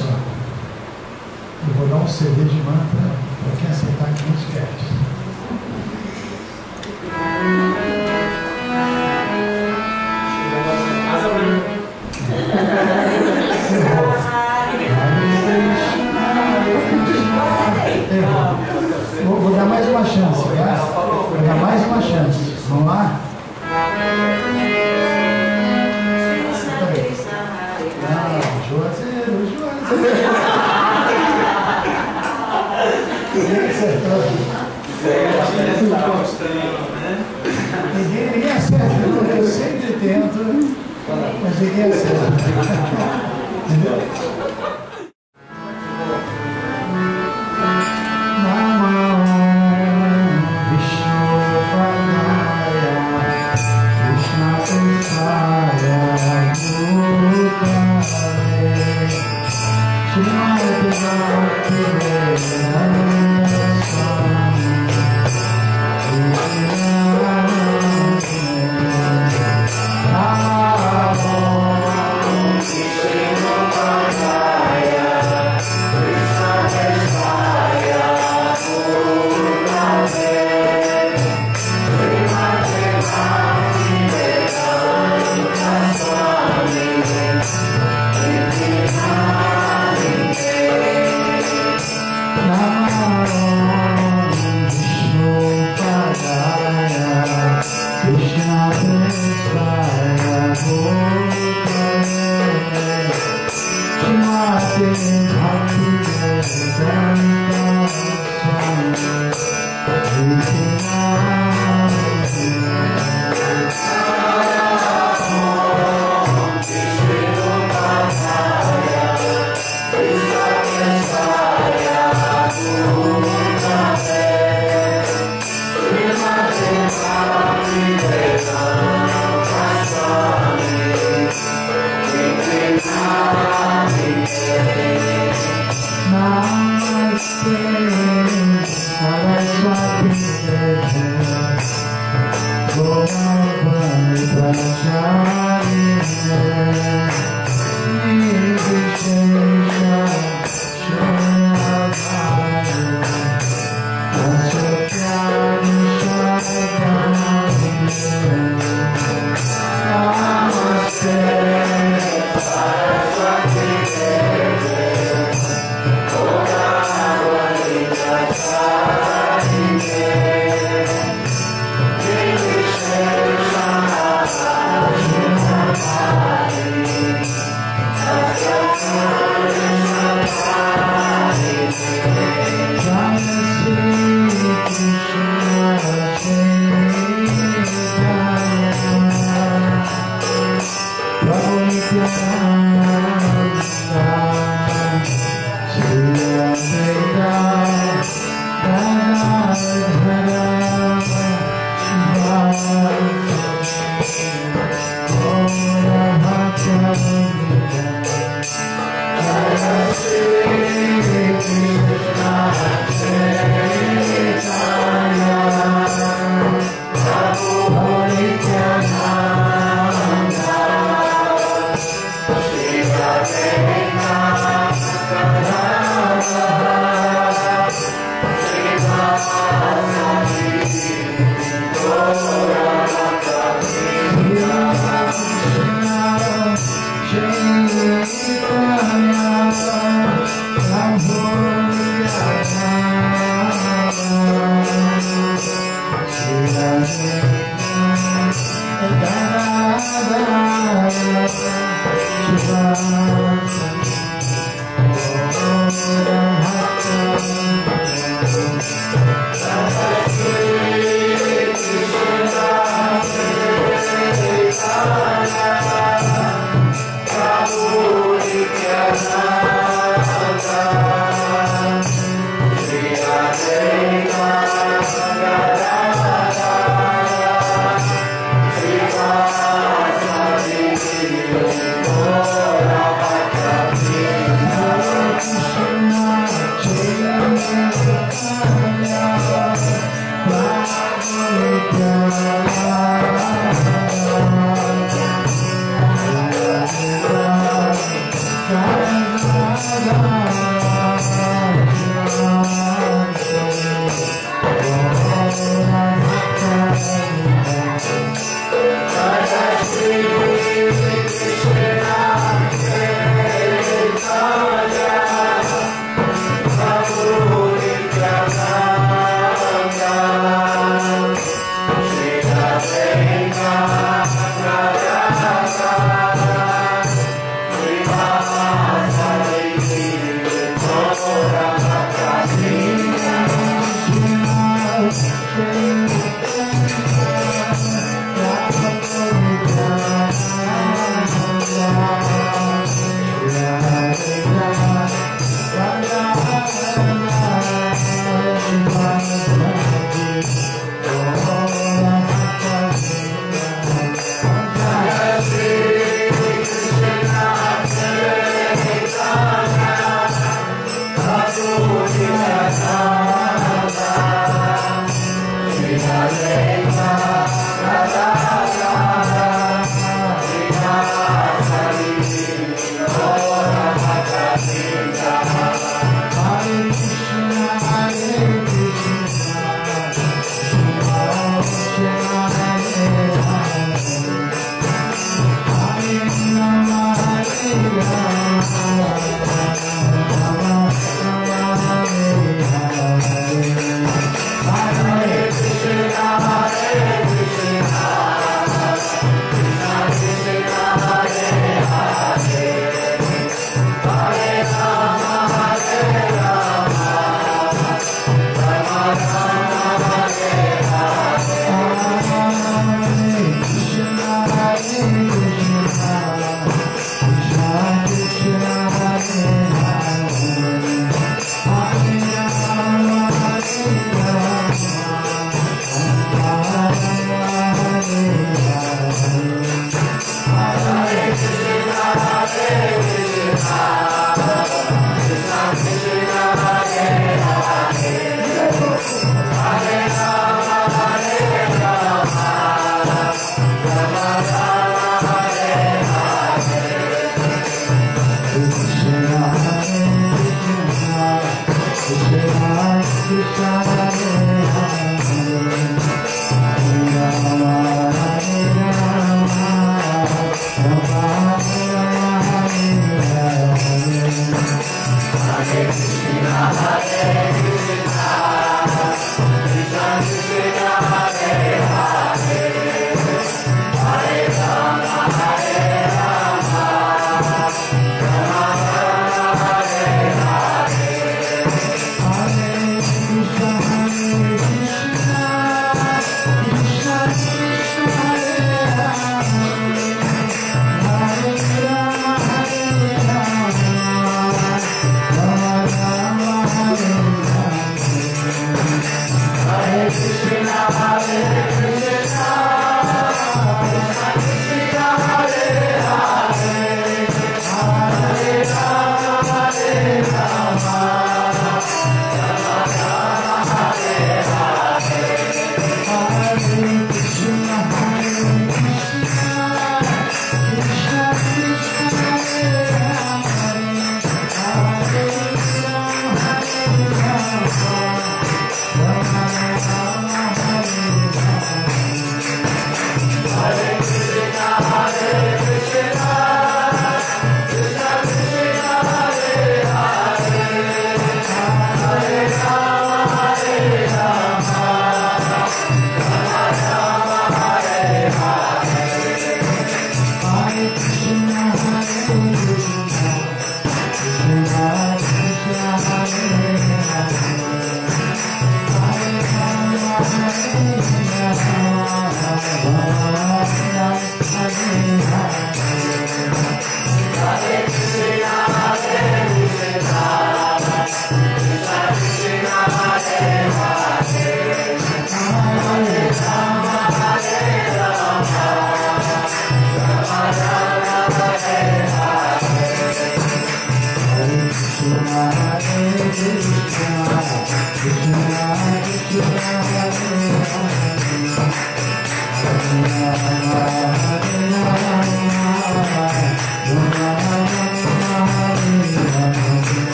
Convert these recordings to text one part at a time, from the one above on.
só. Eu vou dar um CD de mantra para quem aceitar 500 reais. Vou dar mais uma chance, tá? Vou dar mais uma chance. Vamos lá? Juazeiro. Ninguém acerta, eu sempre tento, mas ninguém acerta. Entendeu?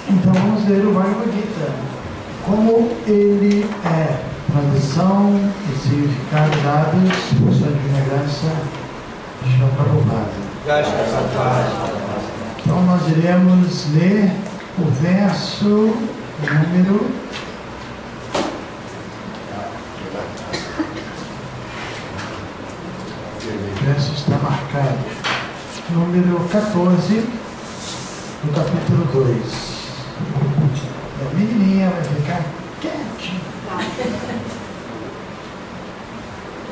Então vamos ler o Bhagavad Gita, como ele é, tradução e significado dados por sua divina graça, Srila Prabhupada. Então nós iremos ler o verso número... O verso está marcado. Número 14, do capítulo 2. A menininha vai ficar quietinha.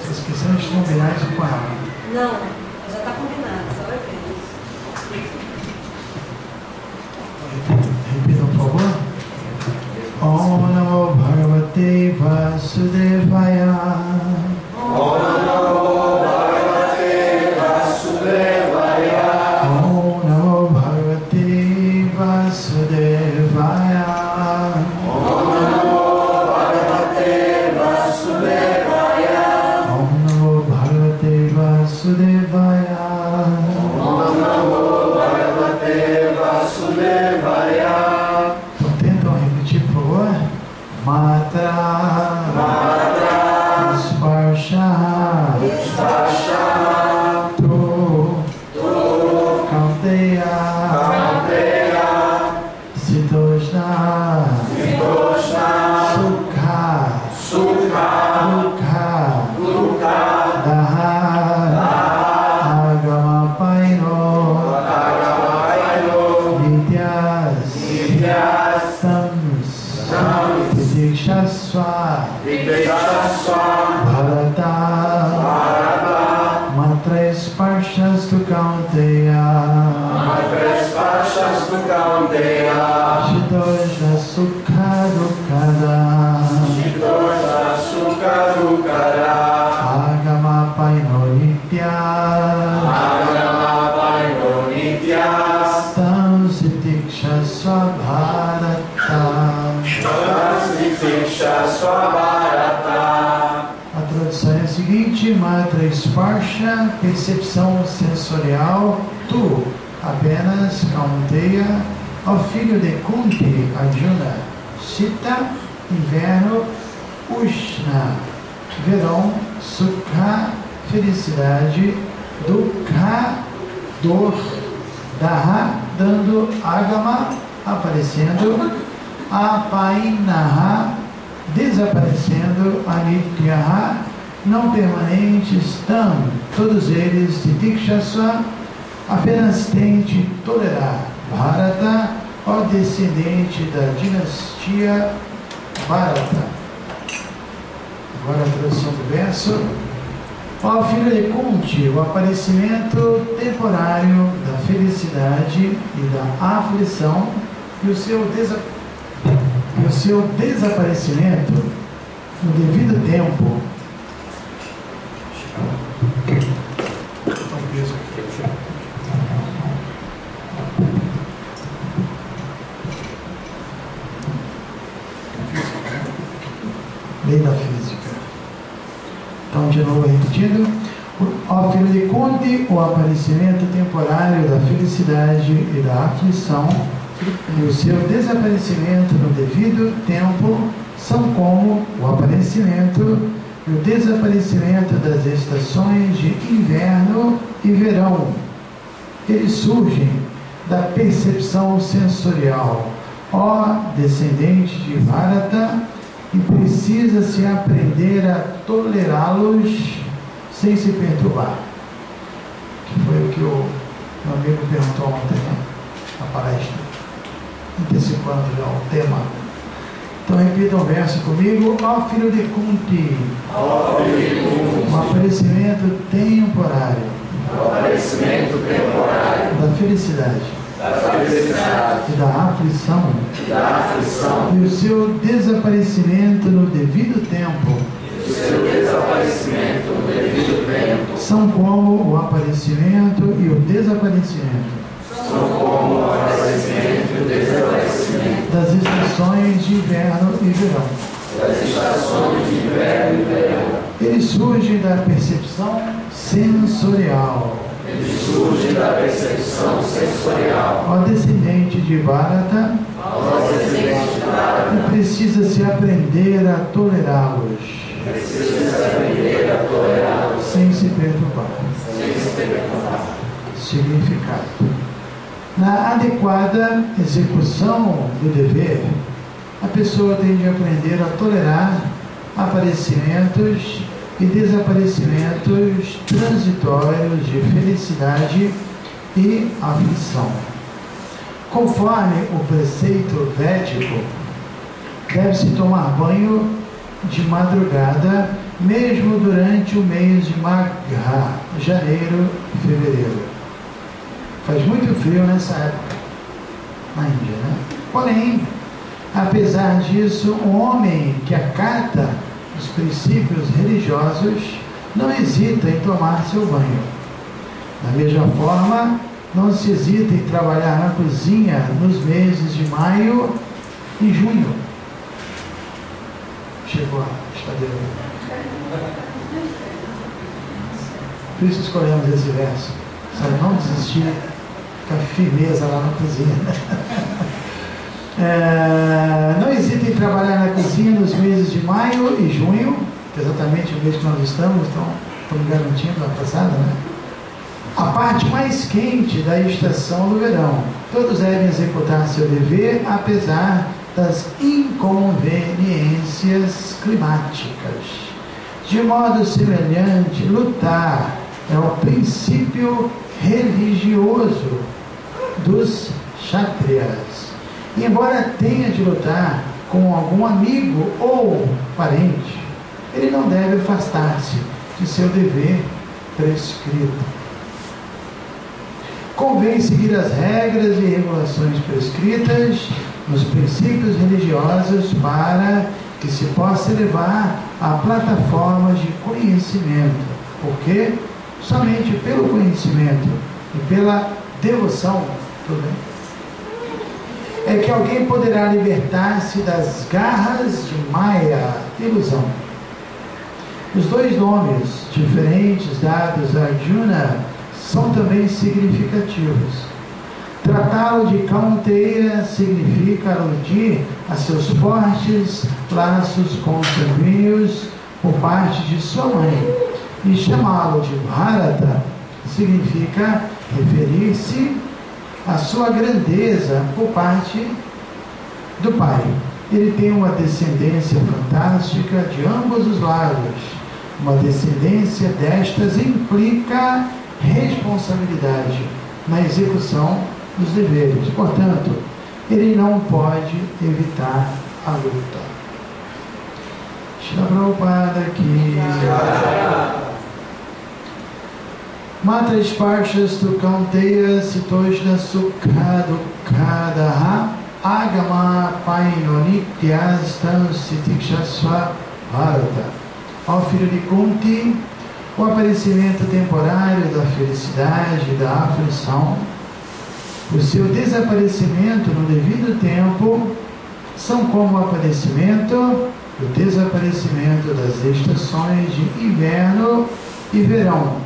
Vocês esqueceram de combinar isso com ela? Não, já está combinado, só vai ver. Repitam, por favor. Om Namo Bhagavate Vasudevaya. Om Namo Bhagavate Vasudevaya. Om Namo Bhagavate Vasudevaya. Om Namo Bhagavate Vasudevaya. Om Namo Bhagavate Vasudevaya. Om Namo Bhagavate Vasudevaya. Então tentam repetir, por favor. Matra. Matra. Sparsha. Sparsha. Tu. Kauteya. Kauteya. Sitoshna. Sitoshna. Sukha. Sukha. Dukha. Dukha. Daha. Agama Paino. Agamaino. Nityas. Nityas. Tams. Tams. Vidikshasva. Videkshasva. Bharata. Bharata. Matra Sparshas tu Kauteya. Matra Sparshas tu Kauteya. Shitoshna Sukha Dukkada. Shitoshna Sukha Dukkada. Agama Paino Nityas. Agama Paino Nityas. Tam Sitikshasva Bharata. Videkshasva Bharata. A tradução é a seguinte: Matra Sparsha, percepção sensorial, tu, apenas Kauteya, ó filho de Kunti, Arjuna, Sita, inverno, Ushna, verão, Sukha, felicidade, Dukha, dor, Daha, dando, Agama, aparecendo, Apainaha, desaparecendo, Anityaha, não permanentes, Tam, todos eles, Titikshasva, apenas tente tolerar, Bharata, ó descendente da dinastia Bharata. Agora a tradução do verso. Ó filho de Kunti, o aparecimento temporário da felicidade e da aflição e o seu desaparecimento no devido tempo. Lei da física. Então, de novo repetindo. Ó filho de Kunti, o aparecimento temporário da felicidade e da aflição e o seu desaparecimento no devido tempo são como o aparecimento e o desaparecimento das estações de inverno e verão. Eles surgem da percepção sensorial, ó descendente de Bharata, e precisa-se aprender a tolerá-los sem se perturbar. Que foi o que o meu amigo perguntou ontem, né? Na palestra, antecipando já o tema. Então repita o verso comigo. Ó filho de Kunti, o aparecimento temporário da felicidade e da aflição e o seu desaparecimento no devido tempo são como o aparecimento e o desaparecimento das estações de inverno e verão. Eles surgem da percepção sensorial. Ó descendente de Bharata, e precisa-se aprender a tolerá-los sem se perturbar. Significado. Na adequada execução do dever, a pessoa tem de aprender a tolerar aparecimentos e desaparecimentos transitórios de felicidade e aflição. Conforme o preceito védico, deve-se tomar banho de madrugada, mesmo durante o mês de Magha, janeiro e fevereiro. Faz muito frio nessa época, na Índia, né? Porém, apesar disso, um homem que acata os princípios religiosos não hesita em tomar seu banho. Da mesma forma, não se hesita em trabalhar na cozinha nos meses de maio e junho. Chegou a estadeira. Por isso escolhemos esse verso. Para não desistir, ficar firmeza lá na cozinha. Não hesite em trabalhar na cozinha nos meses de maio e junho, que é exatamente o mês que nós estamos, então estamos garantindo a passada, né? A parte mais quente da estação do verão. Todos devem executar seu dever, apesar das inconveniências climáticas. De modo semelhante, lutar é o princípio religioso dos kshatriyas. E embora tenha de lutar com algum amigo ou parente, ele não deve afastar-se de seu dever prescrito. Convém seguir as regras e regulações prescritas nos princípios religiosos para que se possa elevar a plataforma de conhecimento, porque somente pelo conhecimento e pela devoção, tudo bem, é que alguém poderá libertar-se das garras de Maya, ilusão. Os dois nomes diferentes dados a Arjuna são também significativos. Tratá-lo de Kaunteya significa aludir a seus fortes laços consanguíneos por parte de sua mãe, e chamá-lo de Bharata significa referir-se à sua grandeza por parte do pai. Ele tem uma descendência fantástica de ambos os lados. Uma descendência destas implica responsabilidade na execução dos deveres. Portanto, ele não pode evitar a luta. Shila Prabhupada aqui. Matra Sparshas tu Kaunteya Sitoshna Sukha Dukkadaha Agama Painonityas Tan Sitikshasva Bharata. Ó filho de Kunti, o aparecimento temporário da felicidade e da aflição, o seu desaparecimento no devido tempo, são como o aparecimento e o desaparecimento das estações de inverno e verão.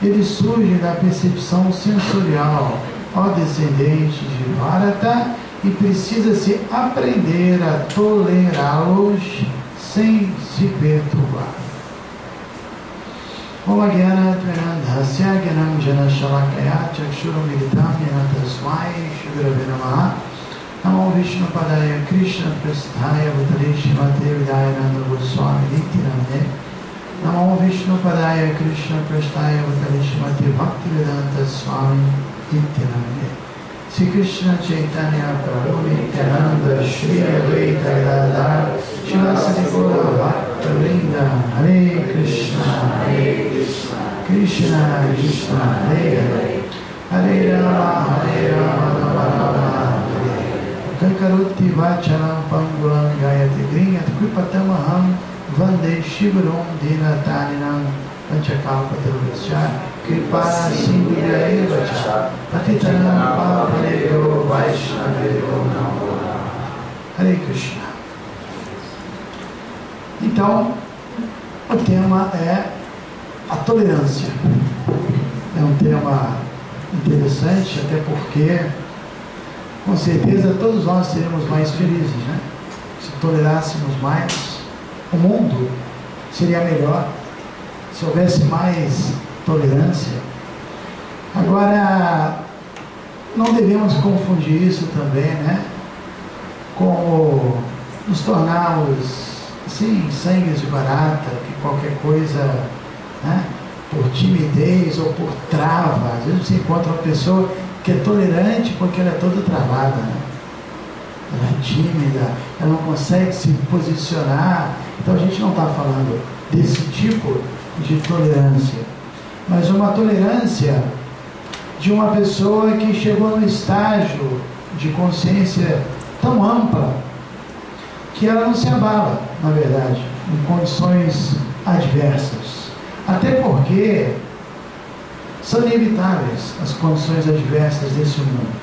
Eles surgem da percepção sensorial, ó descendente de Bharata, e precisa-se aprender a tolerá-los sem se perturbar. Om Agyana Trinandhasya Gyanam Jana Shalakaya Chakshuram Militam Yana Tasmai Shugurave Namaha. Namo Vishnu Padaya Krishna Prasthaya Bhutale Shimate Vidayananda Goswami Nityanande. Namo Vishnu Padaya Krishna Prasthaya Bhutale Shimate Bhaktivedanta Swami Nityanande. Sri Krishna Chaitanya Prabhu Nityananda Shri Advaita Gadadhar Shivasati Gaura Bhakta-vrinda. Hare Krishna Krishna Krishna Hare Hare Hare Rama Rama Rama Hare Kankaroti Vacharam Pangulam Gayati Grinyat Kripatamaham Vande Shivarum Dinataninam Panchakalpatarvasya Kripa Sindhudaya Cha Patitanam Pavanebhyo Vaishnavebhyo Namo Namaha. Hare Krishna. Então, o tema é a tolerância. É um tema interessante, até porque, com certeza, todos nós seríamos mais felizes, né? Se tolerássemos mais, o mundo seria melhor, se houvesse mais tolerância. Agora, não devemos confundir isso também, né? Como nos tornarmos, assim, sangues de barata, que qualquer coisa, né, por timidez ou por trava. Às vezes você encontra uma pessoa que é tolerante porque ela é toda travada, né? Ela é tímida, ela não consegue se posicionar. Então a gente não está falando desse tipo de tolerância, mas uma tolerância de uma pessoa que chegou no estágio de consciência tão ampla que ela não se abala, na verdade, em condições adversas. Até porque são inevitáveis as condições adversas desse mundo.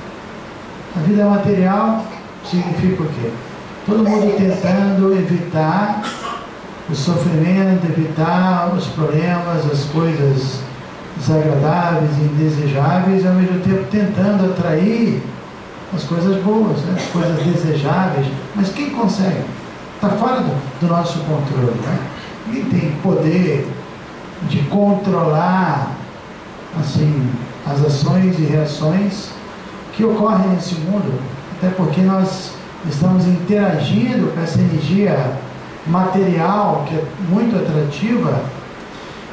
A vida material significa o quê? Todo mundo tentando evitar o sofrimento, evitar os problemas, as coisas desagradáveis e indesejáveis, e ao mesmo tempo tentando atrair as coisas boas, né? As coisas desejáveis. Mas quem consegue? Está fora do nosso controle, né? Ninguém tem poder de controlar, assim, as ações e reações que ocorrem nesse mundo, até porque nós estamos interagindo com essa energia material que é muito atrativa,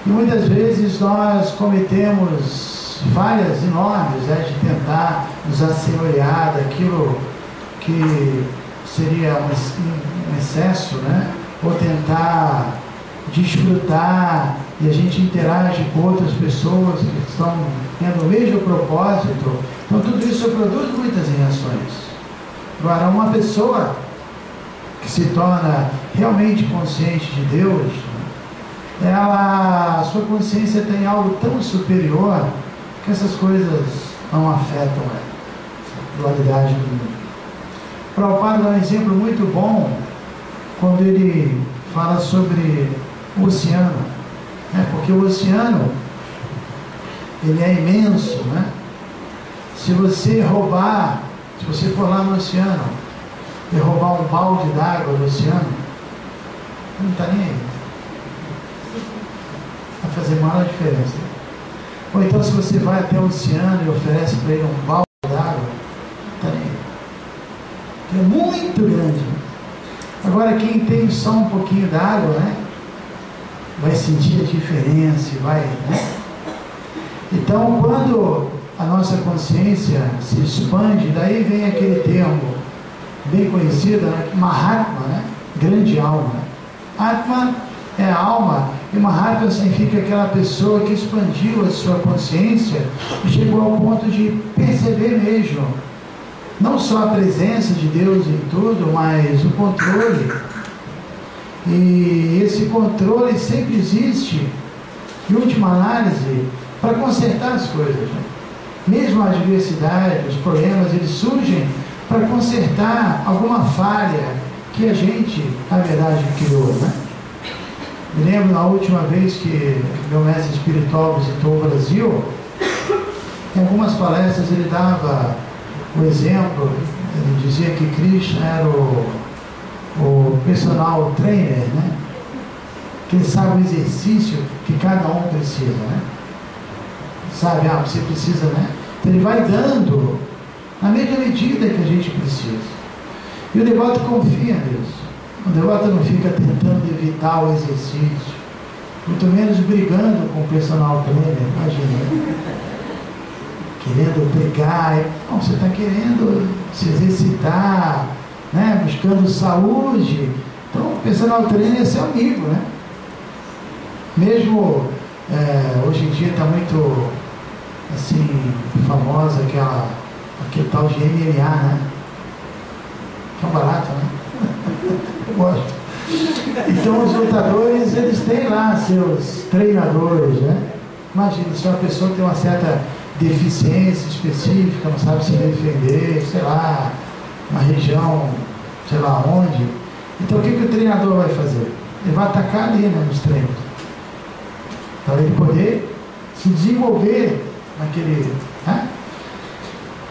e muitas vezes nós cometemos falhas enormes, né, de tentar nos assenhorear daquilo que seria um excesso, né, ou tentar desfrutar, e a gente interage com outras pessoas que estão tendo o mesmo propósito. Então tudo isso produz muitas reações. Agora, uma pessoa que se torna realmente consciente de Deus, a sua consciência tem algo tão superior que essas coisas não afetam a dualidade do mundo. Prabhupada dá um exemplo muito bom quando ele fala sobre o oceano, né? Porque o oceano, ele é imenso, né? Se você for lá no oceano e roubar um balde d'água do oceano, não está nem aí. Vai fazer maior diferença. Ou então, se você vai até o oceano e oferece para ele um balde d'água, não está nem aí. É muito grande. Agora, quem tem só um pouquinho d'água, né, vai sentir a diferença, né? Então, quando a nossa consciência se expande, daí vem aquele termo bem conhecido, né? Mahatma, né? Grande alma. Atma é a alma, e Mahatma significa aquela pessoa que expandiu a sua consciência e chegou ao ponto de perceber mesmo não só a presença de Deus em tudo, mas o controle. E esse controle sempre existe, em última análise, para consertar as coisas, né? Mesmo a adversidade, os problemas, eles surgem para consertar alguma falha que a gente, na verdade, criou, né? Me lembro na última vez que meu mestre espiritual visitou o Brasil, em algumas palestras ele dava o exemplo, ele dizia que Krishna era o personal trainer, né? Que ele sabe o exercício que cada um precisa, né? Sabe, você precisa, né? Então ele vai dando na mesma medida que a gente precisa. E o devoto confia nisso. O devoto não fica tentando evitar o exercício, muito menos brigando com o personal trainer, imagina. Querendo brigar. Não, você está querendo se exercitar, né? Buscando saúde. Então o personal trainer é seu amigo, né? Mesmo hoje em dia está muito assim, famosa aquele tal de MMA, né? Que é um barato, né? Eu gosto. Então os lutadores, eles têm lá seus treinadores, né? Imagina, se uma pessoa tem uma certa deficiência específica, não sabe se defender, sei lá, uma região, sei lá onde. Então o que o treinador vai fazer? Ele vai atacar ali, né, nos treinos, para ele poder se desenvolver naquele, né?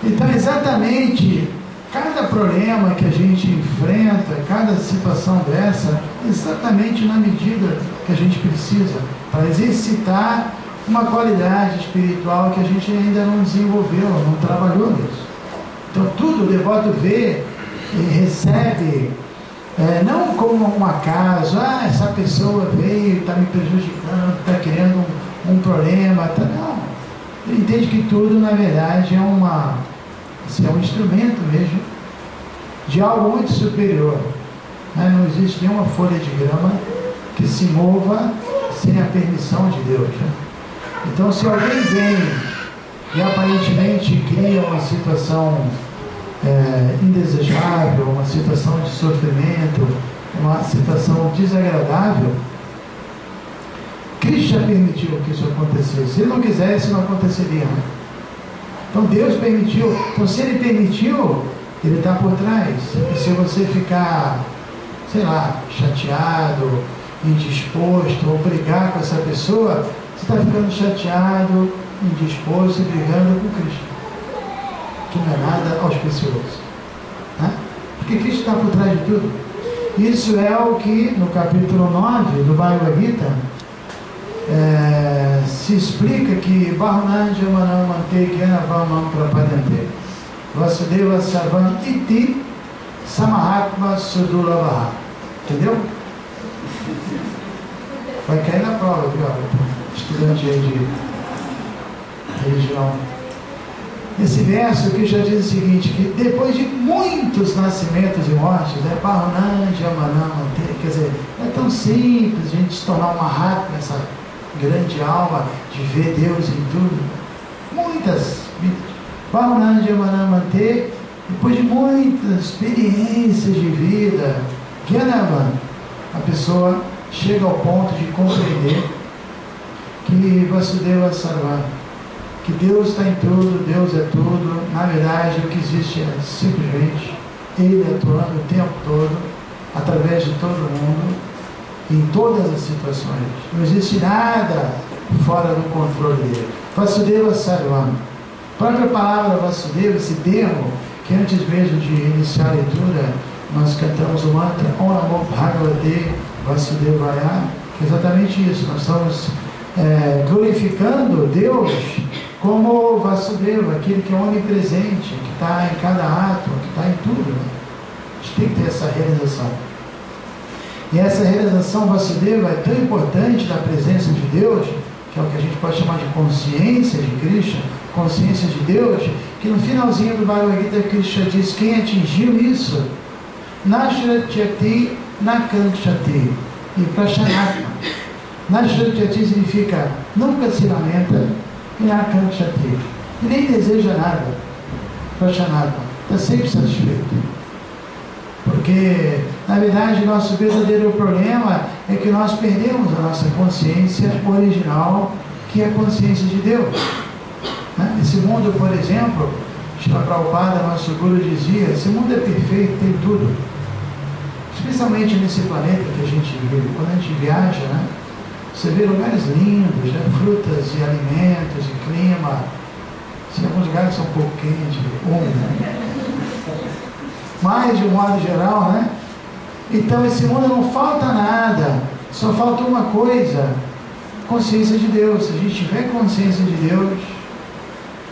Então exatamente cada problema que a gente enfrenta, cada situação dessa, exatamente na medida que a gente precisa, para exercitar uma qualidade espiritual que a gente ainda não desenvolveu, não trabalhou nisso. Então tudo o devoto vê e recebe, não como um acaso, essa pessoa veio, está me prejudicando, está criando um problema, não. Ele entende que tudo na verdade é um instrumento mesmo de algo muito superior. Não existe nenhuma folha de grama que se mova sem a permissão de Deus. Então, se alguém vem e aparentemente cria uma situação indesejável, uma situação de sofrimento, uma situação desagradável, Cristo já permitiu que isso acontecesse. Se Ele não quisesse, não aconteceria. Então Deus permitiu. Então, se Ele permitiu, Ele está por trás. E se você ficar, sei lá, chateado, indisposto, ou brigar com essa pessoa, você está ficando chateado, indisposto e brigando com Cristo, que não é nada auspicioso. Porque Cristo está por trás de tudo. Isso é o que no capítulo 9 do Bhagavad Gita se explica que Bahunanja Manamante Gyanavamam Prapadante Vasudeva Sarvam Iti Samahatma Sudulavaha. Entendeu? Vai cair na prova, viu? Estudante aí de religião. Esse verso que já diz o seguinte, que depois de muitos nascimentos e mortes, Bahunanja Manamante, quer dizer, é tão simples a gente se tornar uma Mahatma, essa grande alma de ver Deus em tudo. Muitas Bahunanja Manamante, depois de muitas experiências de vida, Gyanavan, a pessoa chega ao ponto de compreender que Vasudeva Sarva, que Deus está em tudo, Deus é tudo. Na verdade, o que existe é simplesmente Ele atuando o tempo todo, através de todo mundo, em todas as situações. Não existe nada fora do controle dele. Vasudeva Sarva. A própria palavra Vasudeva, esse termo, que antes mesmo de iniciar a leitura, nós cantamos o mantra Om Namo Bhagavate Vasudevaya, que é exatamente isso. Nós estamos glorificando Deus como Vasudeva, aquele que é onipresente, que está em cada átomo, que está em tudo. A gente tem que ter essa realização. E essa realização Vasudeva é tão importante da presença de Deus, que é o que a gente pode chamar de consciência de Krishna, consciência de Deus, que no finalzinho do Bhagavad Gita, Krishna diz: quem atingiu isso, Nashratyati Nakanshati, e Prashanatma. Nashratyati significa nunca se lamenta, e Nakanshati, e nem deseja nada. Prashanatma, está sempre satisfeito. Porque, na verdade, nosso verdadeiro problema é que nós perdemos a nossa consciência original, que é a consciência de Deus. Esse mundo, por exemplo, Srila Prabhupada, nosso Guru, dizia: esse mundo é perfeito, tem tudo. Especialmente nesse planeta que a gente vive. Quando a gente viaja, você vê lugares lindos, frutas e alimentos e clima. Assim, alguns lugares são um pouco quentes, úmidos, mas de um modo geral, Então esse mundo não falta nada, só falta uma coisa: consciência de Deus. Se a gente tiver consciência de Deus,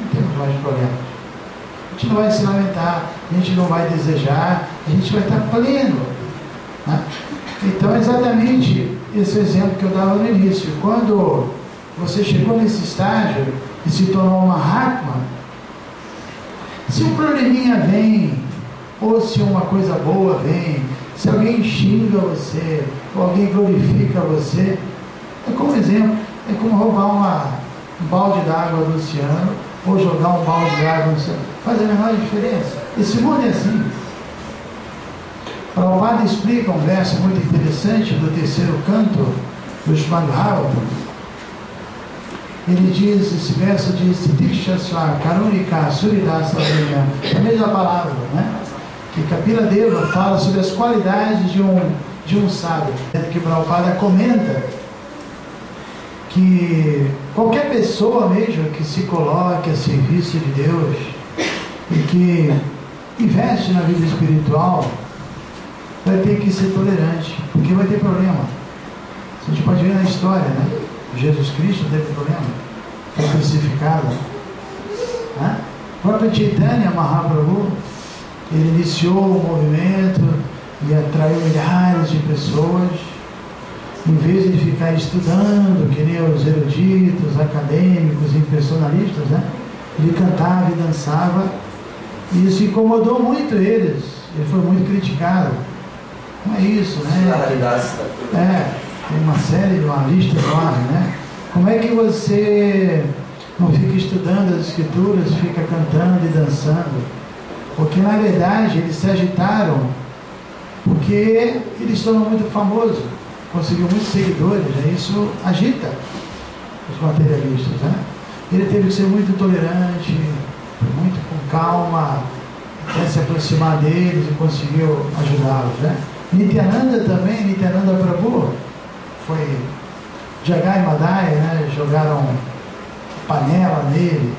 não temos mais problema. A gente não vai se lamentar, a gente não vai desejar, a gente vai estar pleno. Então, exatamente esse exemplo que eu dava no início. Quando você chegou nesse estágio e se tornou uma Mahatma, se um probleminha vem, ou se uma coisa boa vem, se alguém xinga você, ou alguém glorifica você, é como exemplo, é como roubar um balde d'água do oceano, ou jogar um balde de água no oceano. Faz a menor diferença. Esse mundo é assim. Prabhupada explica um verso muito interessante do terceiro canto do Srimad Bhagavatam. Ele diz, esse verso diz: Dikshasva Karunika Suridasa, a mesma palavra, que Kapila Deva fala sobre as qualidades de um sábio. Que Prabhupada comenta que qualquer pessoa mesmo que se coloque a serviço de Deus e que investe na vida espiritual vai ter que ser tolerante, porque vai ter problema. A gente pode ver na história, Jesus Cristo teve problema, foi crucificado. O próprio Chaitanya Mahaprabhu, ele iniciou o movimento e atraiu milhares de pessoas. Em vez de ficar estudando, que nem os eruditos, acadêmicos, impressionalistas, ele cantava e dançava, e isso incomodou muito eles. Ele foi muito criticado. Não é isso, né? Tem uma série, uma lista enorme, Como é que você não fica estudando as escrituras, fica cantando e dançando? Porque na verdade eles se agitaram porque eles foram muito famosos, conseguiu muitos seguidores, isso agita os materialistas, Ele teve que ser muito tolerante, muito com calma, até se aproximar deles e conseguiu ajudá-los, Nityananda também, Nityananda Prabhu, foi Jagai Madai, jogaram panela nele.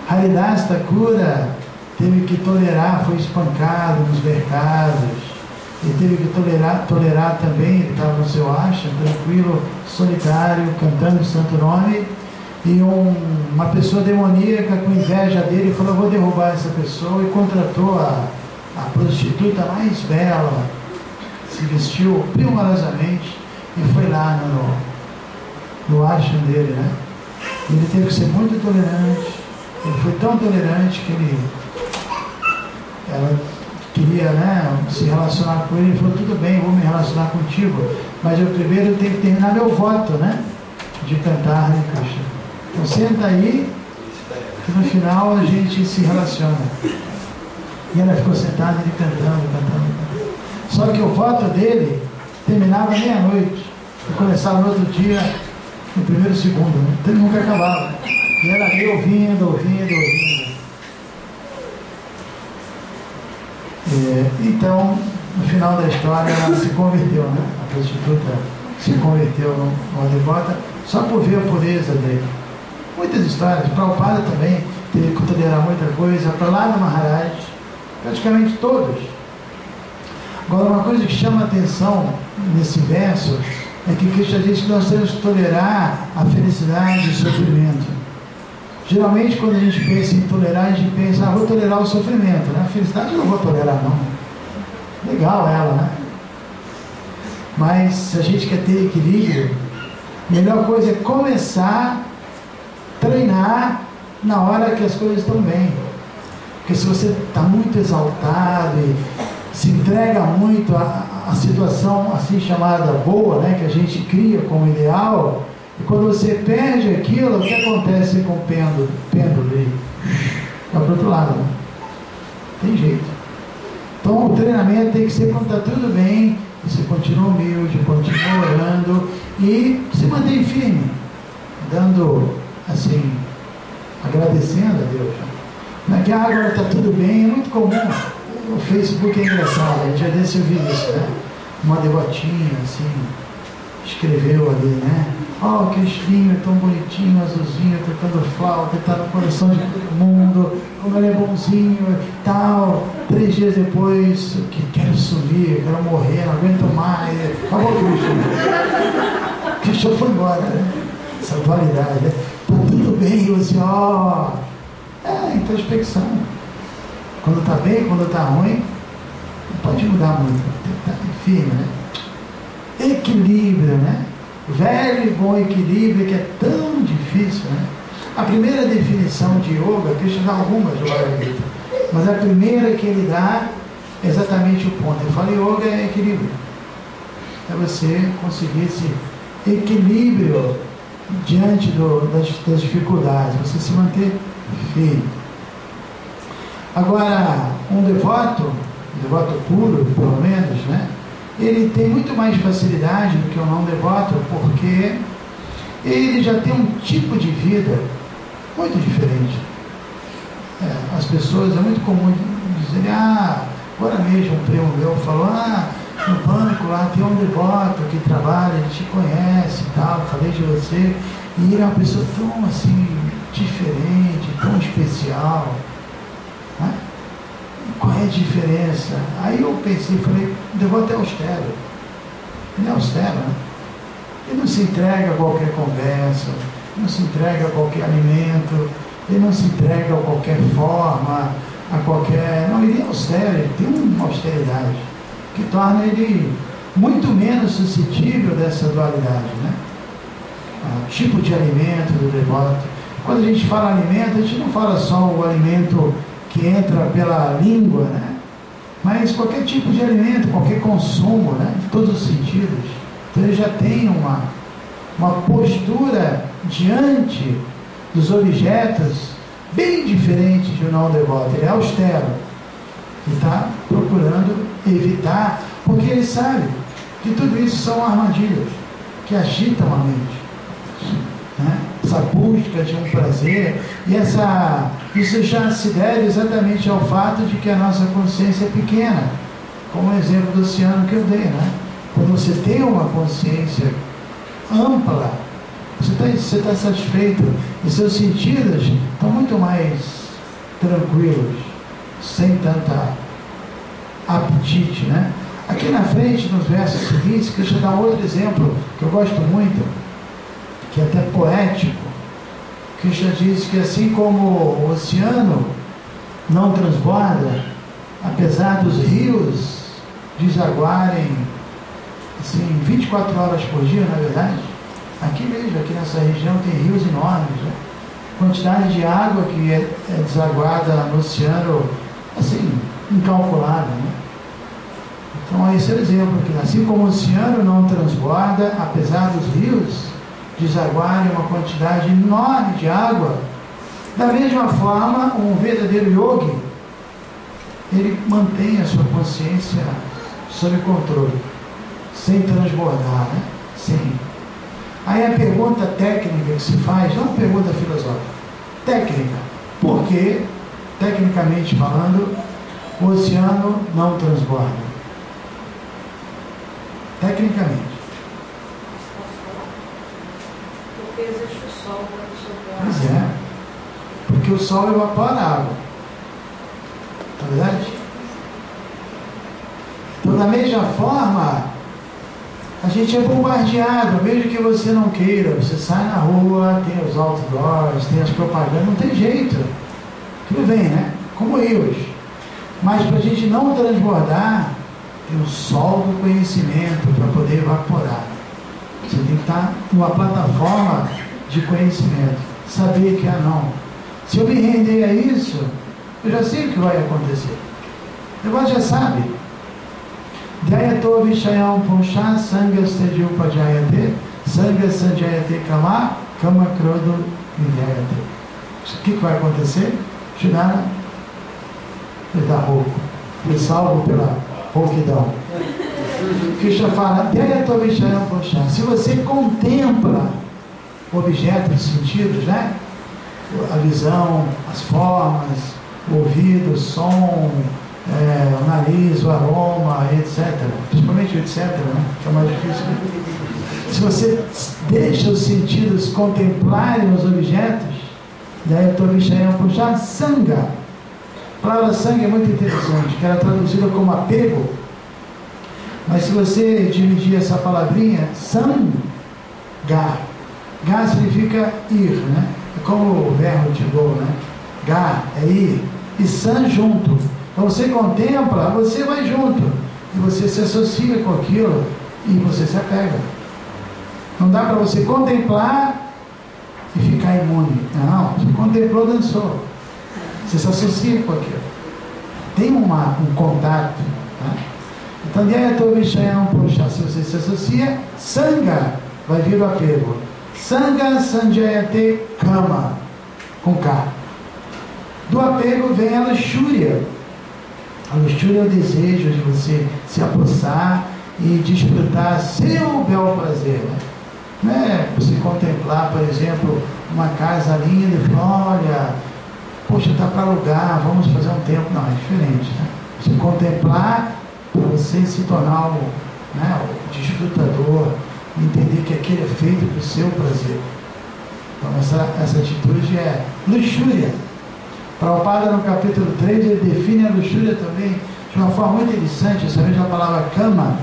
Haridas Thakura teve que tolerar, foi espancado nos mercados, e teve que tolerar também, ele estava no seu ashram, tranquilo, solitário, cantando o santo nome, e uma pessoa demoníaca com inveja dele falou: vou derrubar essa pessoa, e contratou a prostituta mais bela, se vestiu primorosamente e foi lá no ashram dele, Ele teve que ser muito tolerante. Ele foi tão tolerante que ela queria, se relacionar com ele. Ele falou: tudo bem, vou me relacionar contigo, mas eu primeiro tenho que terminar meu voto, de cantar Hare Krishna. Então senta aí, que no final a gente se relaciona. E ela ficou sentada, ele cantando. Só que o voto dele terminava meia-noite e começava no outro dia, no primeiro segundo, Então ele nunca acabava. E ela veio ouvindo. Então, no final da história, ela se converteu, A prostituta se converteu numa devota só por ver a pureza dele. Muitas histórias. Prabhupada também teve que tolerar muita coisa. Para lá no Maharaj, praticamente todos. Agora, uma coisa que chama a atenção nesse verso é que Krishna diz que nós temos que tolerar a felicidade e o sofrimento. Geralmente, quando a gente pensa em tolerar, a gente pensa: vou tolerar o sofrimento, A felicidade eu não vou tolerar, não. Legal ela, Mas se a gente quer ter equilíbrio, a melhor coisa é começar a treinar na hora que as coisas estão bem. Porque se você está muito exaltado e se entrega muito à situação assim chamada boa, que a gente cria como ideal, e quando você perde aquilo, o que acontece com o pêndulo? Ele vai para o outro lado, Tem jeito. Então o treinamento tem que ser quando está tudo bem, você continua humilde, continua orando e se mantém firme, dando assim, agradecendo a Deus. Não é que agora está tudo bem, é muito comum. O Facebook é engraçado, um dia desse eu vi isso, Uma devotinha assim, escreveu ali, o Cristinho é tão bonitinho, azulzinho, tocando flauta, está no coração de todo mundo, como ele é bonzinho e tal. 3 dias depois, que quero sumir, quero morrer, não aguento mais. Acabou o Cristo. Cristo foi embora, Essa dualidade, Está tudo bem, e você, introspecção. Quando está bem, quando está ruim, não pode mudar muito, tem que estar firme, Equilíbrio, Velho e bom equilíbrio, que é tão difícil, A primeira definição de yoga, Krishna dá algumas, mas a primeira que ele dá é exatamente o ponto. Ele fala: yoga é equilíbrio. É você conseguir esse equilíbrio diante das dificuldades, você se manter firme. Agora, um devoto puro, pelo menos, ele tem muito mais facilidade do que um não devoto, porque ele já tem um tipo de vida muito diferente. As pessoas, é muito comum dizerem: agora mesmo um primo meu falou: no banco lá tem um devoto que trabalha, ele te conhece e tal, falei de você, e ele é uma pessoa tão assim, diferente, tão especial. Qual é a diferença? Aí eu pensei, falei: o devoto é austero. Ele é austero, Ele não se entrega a qualquer conversa, não se entrega a qualquer alimento, ele não se entrega a qualquer forma, a qualquer... Não, ele é austero, ele tem uma austeridade que torna ele muito menos suscetível dessa dualidade, né? O tipo de alimento do devoto. Quando a gente fala alimento, a gente não fala só o alimento que entra pela língua, né? Mas qualquer tipo de alimento, qualquer consumo, né? De todos os sentidos. Então ele já tem uma postura diante dos objetos bem diferente de um não devoto. Ele é austero. Ele está procurando evitar, porque ele sabe que tudo isso são armadilhas que agitam a mente, né? Essa busca de um prazer, e isso já se deve exatamente ao fato de que a nossa consciência é pequena, como o exemplo do oceano que eu dei, né? Quando você tem uma consciência ampla, você está satisfeito, e seus sentidos estão muito mais tranquilos, sem tanta apetite, né? Aqui na frente, nos versos seguintes, Krishna dá outro exemplo que eu gosto muito, que é até poético. Krishna diz que assim como o oceano não transborda, apesar dos rios desaguarem assim, 24 horas por dia, na verdade, aqui mesmo, aqui nessa região tem rios enormes, né? Quantidade de água que é desaguada no oceano, assim, incalculável, né? Então esse é o exemplo, que assim como o oceano não transborda, apesar dos rios desaguarem uma quantidade enorme de água, da mesma forma, um verdadeiro yogi, ele mantém a sua consciência sob controle, sem transbordar, né? Sim. Aí a pergunta técnica que se faz, não é pergunta filosófica, técnica, porque, tecnicamente falando, o oceano não transborda. Tecnicamente. Porque existe o sol quando soprar. Pois é. Porque o sol evapora a água. Não é verdade? Então, da mesma forma, a gente é bombardeado, mesmo que você não queira. Você sai na rua, tem os outdoors, tem as propagandas, não tem jeito. Tudo bem, né? Como rios. Mas para a gente não transbordar, tem o sol do conhecimento para poder evaporar. Você tem que estar numa plataforma de conhecimento. Saber que, não, se eu me render a isso, eu já sei o que vai acontecer. Agora já sabe. Dhyato Vishayam Punsha Sangha Steju Pajayate Sangha Sanjayate Kama Kama Krodo Vidyayate. O que vai acontecer? Shunara, ele está rouco. Foi salvo pela rouquidão. Krishna fala, Dhyato Vishayam Punsha. Se você contempla objetos, sentidos, né? A visão, as formas, o ouvido, o som, o nariz, o aroma, etc. Principalmente o etc, né? Que é mais difícil. Se você deixa os sentidos contemplarem os objetos, daí eu estou puxar sanga. A palavra sanga é muito interessante, que era traduzida como apego. Mas se você dividir essa palavrinha, sanga, ga significa ir, né? É como o verbo to go, né? Ga é ir, e san junto. Então você contempla, você vai junto, e você se associa com aquilo, e você se apega. Não dá para você contemplar e ficar imune. Não, você contemplou, dançou. Você se associa com aquilo. Tem um contato. Né? Então, se você se associa, sanga vai vir o apego. Sanga sanjayate kama, com K. Do apego vem a luxúria. A luxúria é o desejo de você se apossar e desfrutar seu bel prazer. Né? Não é você contemplar, por exemplo, uma casa linda e falar, olha, poxa, está para alugar, vamos fazer um tempo. Não, é diferente. Né? Você contemplar para você se tornar o desfrutador, entender que aquilo é feito para o seu prazer. Então essa atitude é luxúria. Prabhupada no capítulo 3 ele define a luxúria também de uma forma muito interessante. Essa vez a palavra kama.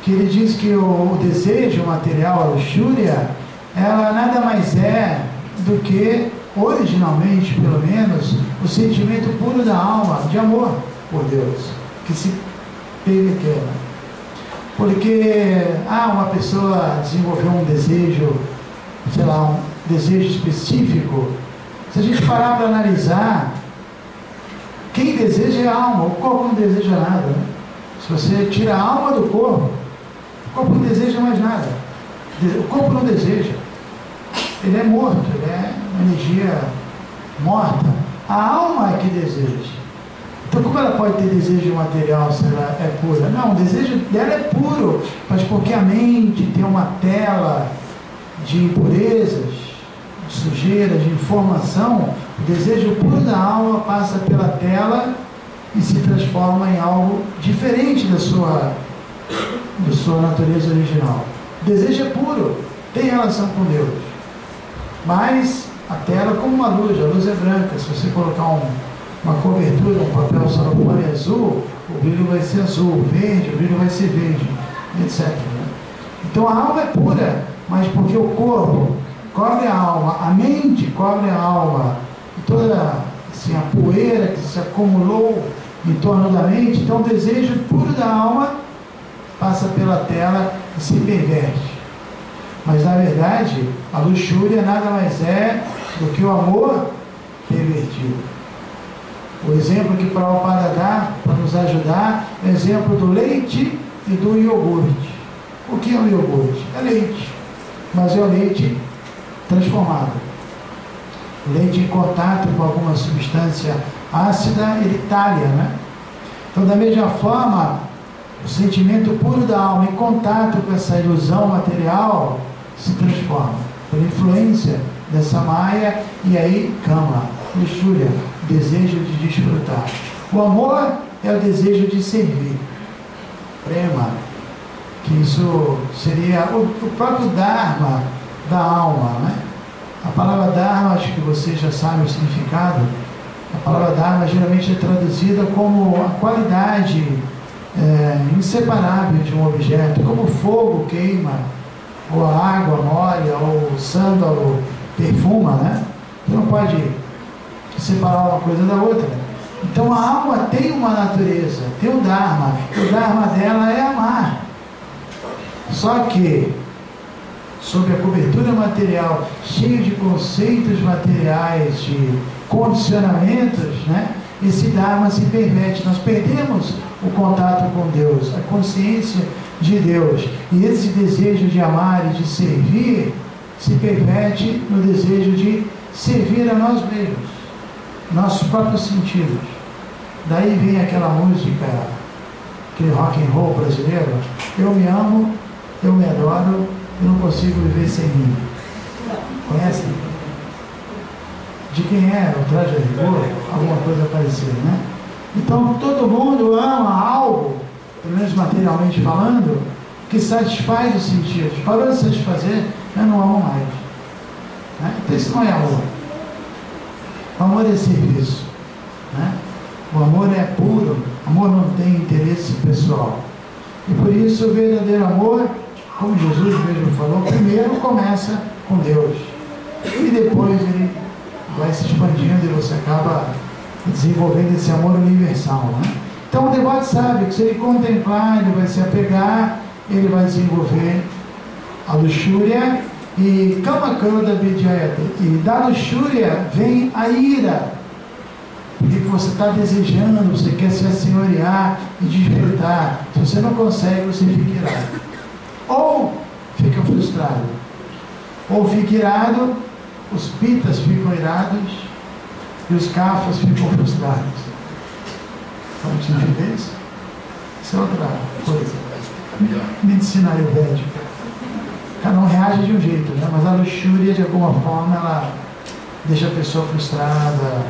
que ele diz que o desejo material, a luxúria, ela nada mais é do que, originalmente pelo menos, o sentimento puro da alma, de amor por Deus, que se perverteu. Porque, uma pessoa desenvolveu um desejo, sei lá, um desejo específico. Se a gente parar para analisar, quem deseja é a alma, o corpo não deseja nada, né? Se você tira a alma do corpo, o corpo não deseja mais nada. O corpo não deseja. Ele é morto, ele é uma energia morta. A alma é que deseja. Então, como ela pode ter desejo material se ela é pura? Não, o desejo dela é puro, mas porque a mente tem uma tela de impurezas, de sujeira, de informação, o desejo puro da alma passa pela tela e se transforma em algo diferente da sua natureza original. O desejo é puro, tem relação com Deus, mas a tela é como uma luz, a luz é branca. Se você colocar uma cobertura, um papel celofane azul, o brilho vai ser azul, verde, o brilho vai ser verde, etc. Então a alma é pura, mas porque o corpo cobre a alma, a mente cobre a alma, e toda assim, a poeira que se acumulou em torno da mente, então o desejo puro da alma passa pela tela e se perverte. Mas na verdade, a luxúria nada mais é do que o amor pervertido. O exemplo que Prabhupada dá para nos ajudar é o exemplo do leite e do iogurte. O que é o iogurte? É leite, mas é o leite transformado. O leite em contato com alguma substância ácida, ele talha, né? Então, da mesma forma, o sentimento puro da alma em contato com essa ilusão material se transforma por influência dessa maia, e aí kama, luxúria, desejo de desfrutar. O amor é o desejo de servir, prema, que isso seria o próprio dharma da alma, né? A palavra dharma, acho que você já sabe o significado. A palavra dharma geralmente é traduzida como a qualidade inseparável de um objeto, como o fogo queima, ou a água molha, ou o sândalo perfuma, né? Você não pode separar uma coisa da outra. Então a alma tem uma natureza, tem um dharma, e o dharma dela é amar. Só que, sob a cobertura material, cheio de conceitos materiais, de condicionamentos, né? Esse dharma se perverte. Nós perdemos o contato com Deus, a consciência de Deus, e esse desejo de amar e de servir se perverte no desejo de servir a nós mesmos, nossos próprios sentidos. Daí vem aquela música, aquele rock and roll brasileiro: eu me amo, eu me adoro, eu não consigo viver sem mim. Conhece? De quem é? O Traje a Rigor? Alguma coisa parecida, né? Então todo mundo ama algo, pelo menos materialmente falando, que satisfaz os sentidos. Parou de satisfazer, eu não amo mais, né? Então isso não é amor. O amor é serviço, né? O amor é puro, o amor não tem interesse pessoal. E por isso o verdadeiro amor, como Jesus mesmo falou, primeiro começa com Deus, e depois ele vai se expandindo e você acaba desenvolvendo esse amor universal, né? Então o devoto sabe que se ele contemplar, ele vai se apegar, ele vai desenvolver a luxúria, e kama krodha vidyayate, e da luxúria vem a ira, porque você está desejando, você quer se assenhorear e desfrutar. Se você não consegue, você fica irado, ou fica frustrado, ou fica irado, os pitas ficam irados e os kafas ficam frustrados. Sabe o que significa isso? Isso é outra coisa. Medicina ayurvédica. Cada um reage de um jeito, né? Mas a luxúria, de alguma forma, ela deixa a pessoa frustrada,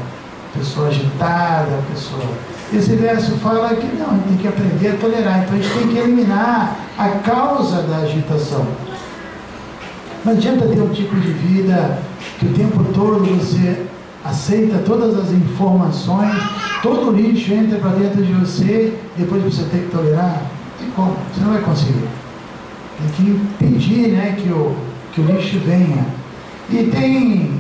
a pessoa agitada, a pessoa... Esse verso fala que não, a gente tem que aprender a tolerar. Então a gente tem que eliminar a causa da agitação. Não adianta ter um tipo de vida que o tempo todo você aceita todas as informações, todo o lixo entra para dentro de você, depois você tem que tolerar. Tem como, você não vai conseguir. Tem que impedir, né, que o lixo venha. E tem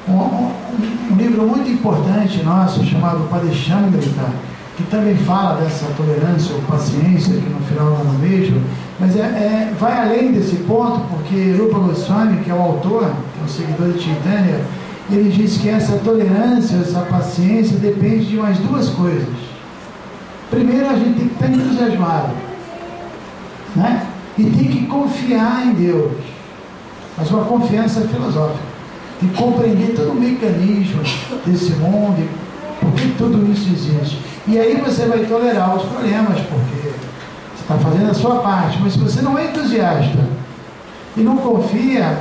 um livro muito importante nosso, chamado Padeshamrita, que também fala dessa tolerância ou paciência, que no final eu não vejo, mas vai além desse ponto, porque Rupa Goswami, que é o autor, que é um seguidor de Chaitanya, ele diz que essa tolerância, essa paciência depende de umas duas coisas. Primeiro, a gente tem que estar entusiasmado, né? E tem que confiar em Deus, mas uma confiança filosófica, de compreender todo o mecanismo desse mundo, por que tudo isso existe. E aí você vai tolerar os problemas, porque você está fazendo a sua parte. Mas se você não é entusiasta e não confia,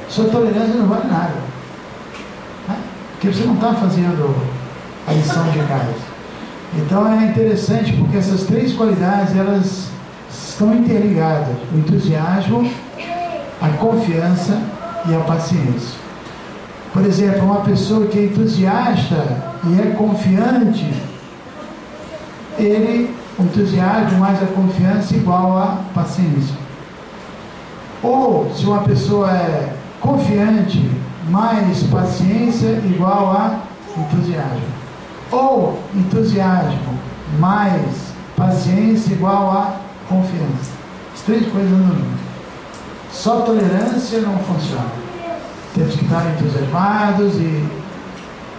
sua tolerância não vale nada, né? Porque você não está fazendo a lição de casa. Então é interessante, porque essas três qualidades, elas estão interligadas: o entusiasmo, a confiança e a paciência. Por exemplo, uma pessoa que é entusiasta e é confiante, o entusiasmo mais a confiança igual a paciência. Ou, se uma pessoa é confiante mais paciência igual a entusiasmo. Ou entusiasmo mais paciência igual a confiança. As três coisas não juntas. Só tolerância não funciona. Temos que estar entusiasmados e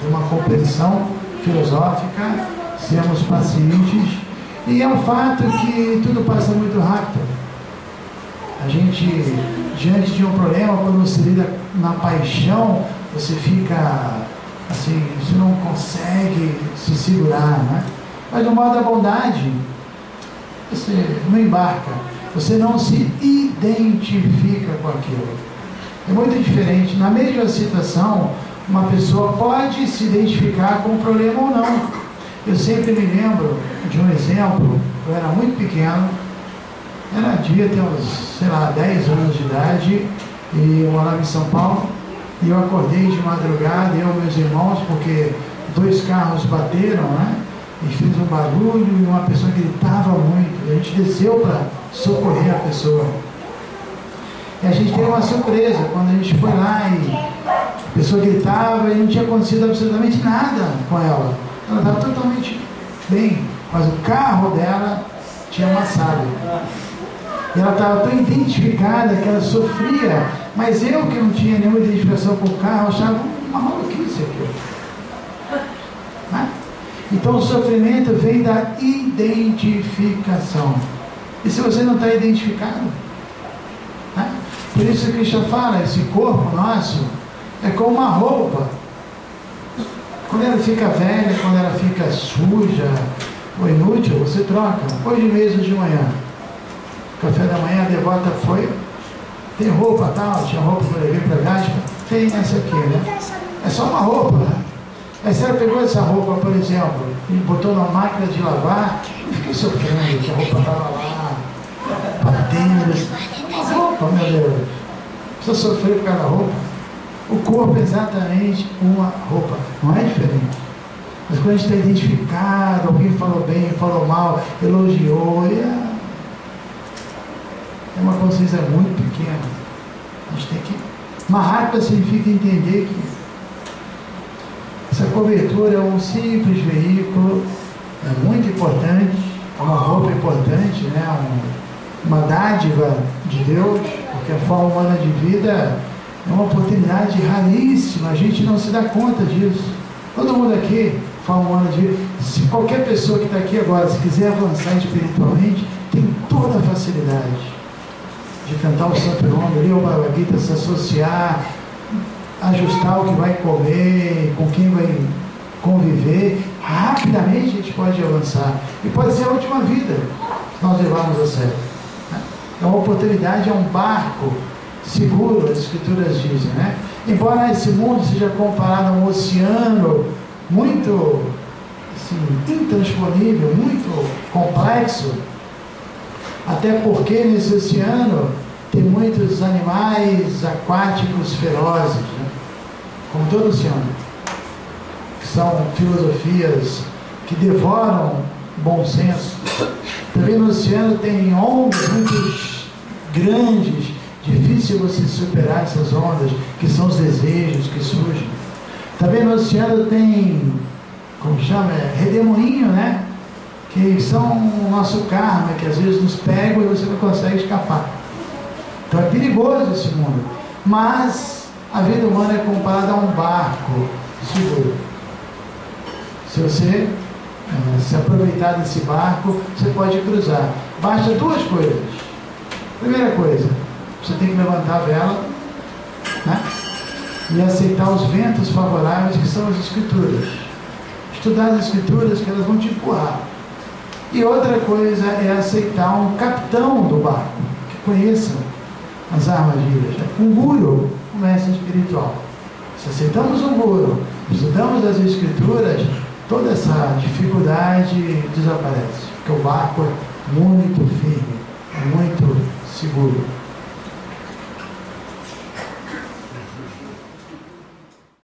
ter uma compreensão filosófica, sermos pacientes. E é um fato que tudo passa muito rápido. A gente, diante de um problema, quando você lida na paixão, você fica assim, você não consegue se segurar, né? Mas no modo da bondade, você não embarca, você não se identifica com aquilo. É muito diferente. Na mesma situação, uma pessoa pode se identificar com o problema ou não. Eu sempre me lembro de um exemplo. Eu era muito pequeno, devia ter uns, 10 anos de idade, e eu morava em São Paulo, e eu acordei de madrugada, eu e meus irmãos, porque 2 carros bateram, né? E fez um barulho, e uma pessoa gritava muito. A gente desceu para socorrer a pessoa. E a gente teve uma surpresa quando a gente foi lá e a pessoa gritava e não tinha acontecido absolutamente nada com ela. Ela estava totalmente bem, mas o carro dela tinha amassado. E ela estava tão identificada que ela sofria, mas eu, que não tinha nenhuma identificação com o carro, achava uma maluquice aquilo. Né? Então o sofrimento vem da identificação. E se você não está identificado? Né? Por isso que Krishna fala, esse corpo nosso é como uma roupa. Quando ela fica velha, quando ela fica suja ou inútil, você troca. Hoje mesmo de manhã, café da manhã, a devota foi, tem roupa tal, tinha roupa que eu levei para Gaspa, tem essa aqui, né? É só uma roupa, né? Aí se ela pegou essa roupa, por exemplo, e botou na máquina de lavar, eu fiquei sofrendo, que a roupa estava lá, batendo. Uma roupa, meu Deus. Precisa sofrer por causa da roupa. O corpo é exatamente uma roupa, não é diferente. Mas quando a gente está identificado, alguém falou bem, falou mal, elogiou, é uma consciência muito pequena. A gente tem que... Mahatma significa entender que essa cobertura é um simples veículo, é muito importante, é uma roupa importante, né? Uma dádiva de Deus, porque a forma humana de vida é uma oportunidade raríssima, a gente não se dá conta disso. Todo mundo aqui, forma humana de vida, se qualquer pessoa que está aqui agora, se quiser avançar espiritualmente, tem toda a facilidade de cantar o Santo Nome, ler o Bhagavad Gita, se associar, ajustar o que vai comer, com quem vai conviver. Rapidamente a gente pode avançar. E pode ser a última vida, se nós levarmos a sério. É uma oportunidade, é um barco seguro, as escrituras dizem, né? Embora esse mundo seja comparado a um oceano muito assim, intransponível, muito complexo, até porque nesse oceano tem muitos animais aquáticos ferozes, né? Como todo oceano, que são filosofias que devoram bom senso, Também no oceano tem ondas muito grandes, difícil você superar essas ondas, que são os desejos que surgem. Também no oceano tem, como chama, redemoinho, né? Que são o nosso karma, que às vezes nos pegam e você não consegue escapar. Então é perigoso esse mundo. Mas a vida humana é comparada a um barco seguro. Se você se aproveitar desse barco, você pode cruzar. Basta duas coisas. Primeira coisa, você tem que levantar a vela, né? E aceitar os ventos favoráveis que são as escrituras. Estudar as escrituras, que elas vão te empurrar. E outra coisa é aceitar um capitão do barco, que conheça as armadilhas. Um guru, um mestre espiritual. Se aceitamos um guru, estudamos as escrituras, toda essa dificuldade desaparece. Porque o barco é muito firme, é muito seguro.